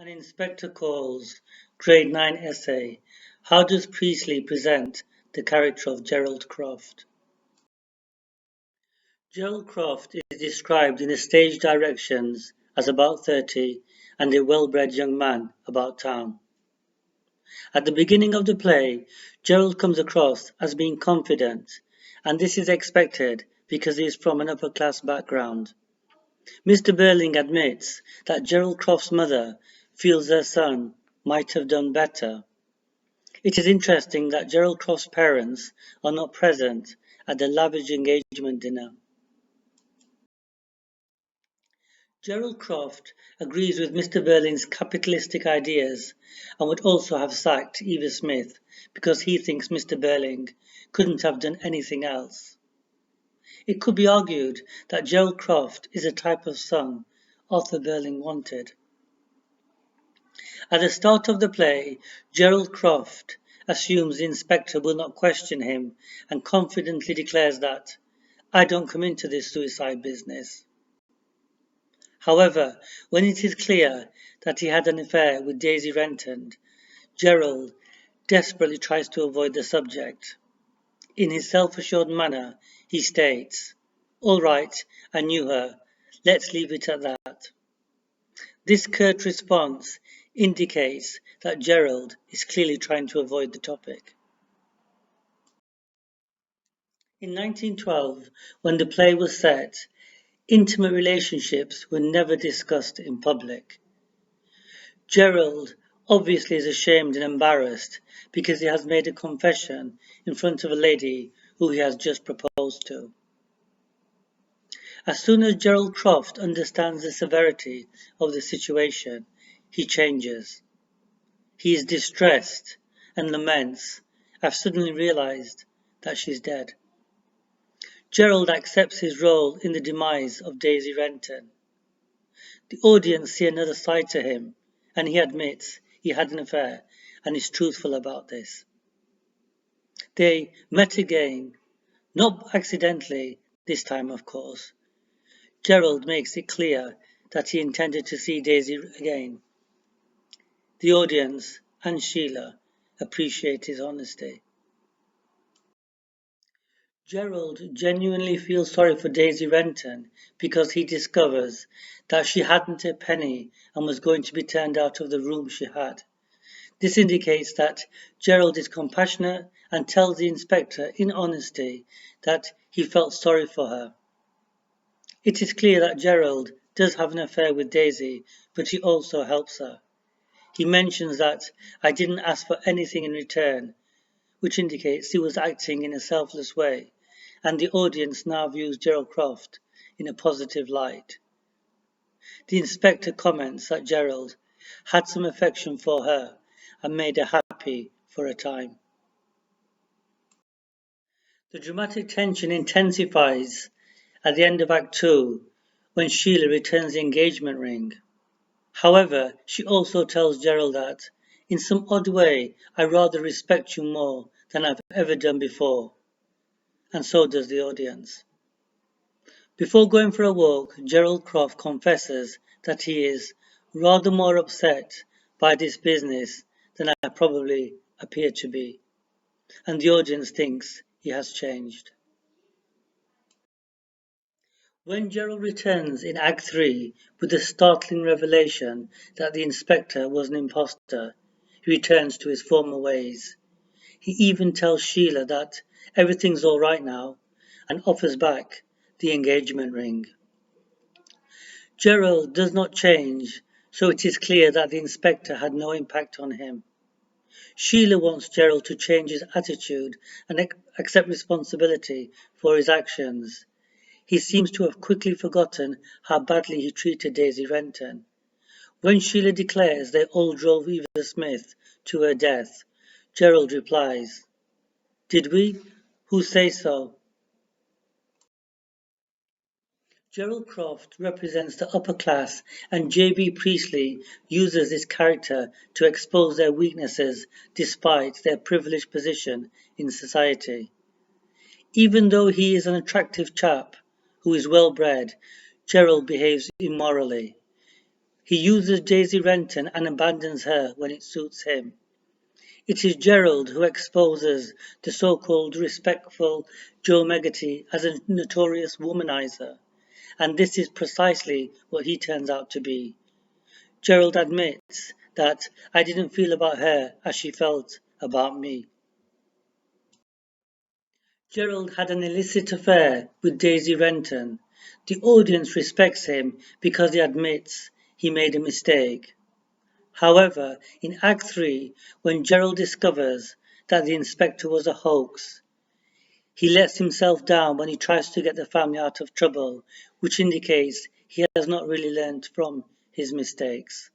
An inspector calls Grade 9 essay. How does Priestley present the character of Gerald Croft? Gerald Croft is described in the stage directions as about 30 and a well-bred young man about town. At the beginning of the play, Gerald comes across as being confident, and this is expected because he is from an upper-class background. Mr. Burling admits that Gerald Croft's mother feels her son might have done better. It is interesting that Gerald Croft's parents are not present at the lavish engagement dinner. Gerald Croft agrees with Mr. Burling's capitalistic ideas and would also have sacked Eva Smith because he thinks Mr. Burling couldn't have done anything else. It could be argued that Gerald Croft is a type of son Arthur Burling wanted. At the start of the play, Gerald Croft assumes the inspector will not question him and confidently declares that, "I don't come into this suicide business." However, when it is clear that he had an affair with Daisy Renton, Gerald desperately tries to avoid the subject. In his self-assured manner, he states, "All right, I knew her. Let's leave it at that." This curt response indicates that Gerald is clearly trying to avoid the topic. In 1912, when the play was set, intimate relationships were never discussed in public. Gerald obviously is ashamed and embarrassed because he has made a confession in front of a lady who he has just proposed to. As soon as Gerald Croft understands the severity of the situation, he changes. He is distressed and laments, "I've suddenly realized that she's dead." Gerald accepts his role in the demise of Daisy Renton. The audience see another side to him, and he admits he had an affair and is truthful about this. They met again, not accidentally this time of course. Gerald makes it clear that he intended to see Daisy again. The audience and Sheila appreciate his honesty. Gerald genuinely feels sorry for Daisy Renton because he discovers that she hadn't a penny and was going to be turned out of the room she had. This indicates that Gerald is compassionate and tells the inspector in honesty that he felt sorry for her. It is clear that Gerald does have an affair with Daisy, but he also helps her. He mentions that, "I didn't ask for anything in return," which indicates he was acting in a selfless way, and the audience now views Gerald Croft in a positive light. The inspector comments that Gerald had some affection for her and made her happy for a time. The dramatic tension intensifies at the end of Act 2 when Sheila returns the engagement ring. However, she also tells Gerald that, "In some odd way, I rather respect you more than I've ever done before," and so does the audience. Before going for a walk, Gerald Croft confesses that he is rather more upset by this business than I probably appear to be, and the audience thinks he has changed. When Gerald returns in Act 3 with the startling revelation that the inspector was an imposter, he returns to his former ways. He even tells Sheila that everything's all right now and offers back the engagement ring. Gerald does not change, so it is clear that the inspector had no impact on him. Sheila wants Gerald to change his attitude and accept responsibility for his actions. He seems to have quickly forgotten how badly he treated Daisy Renton. When Sheila declares they all drove Eva Smith to her death, Gerald replies, "Did we? Who say so?" Gerald Croft represents the upper class and J.B. Priestley uses this character to expose their weaknesses despite their privileged position in society. Even though he is an attractive chap who is well bred, Gerald behaves immorally. He uses Daisy Renton and abandons her when it suits him. It is Gerald who exposes the so-called respectful Joe Meggerty as a notorious womanizer, and this is precisely what he turns out to be. Gerald admits that I didn't feel about her as she felt about me. Gerald had an illicit affair with Daisy Renton. The audience respects him because he admits he made a mistake. However, in Act 3, when Gerald discovers that the inspector was a hoax, he lets himself down when he tries to get the family out of trouble, which indicates he has not really learnt from his mistakes.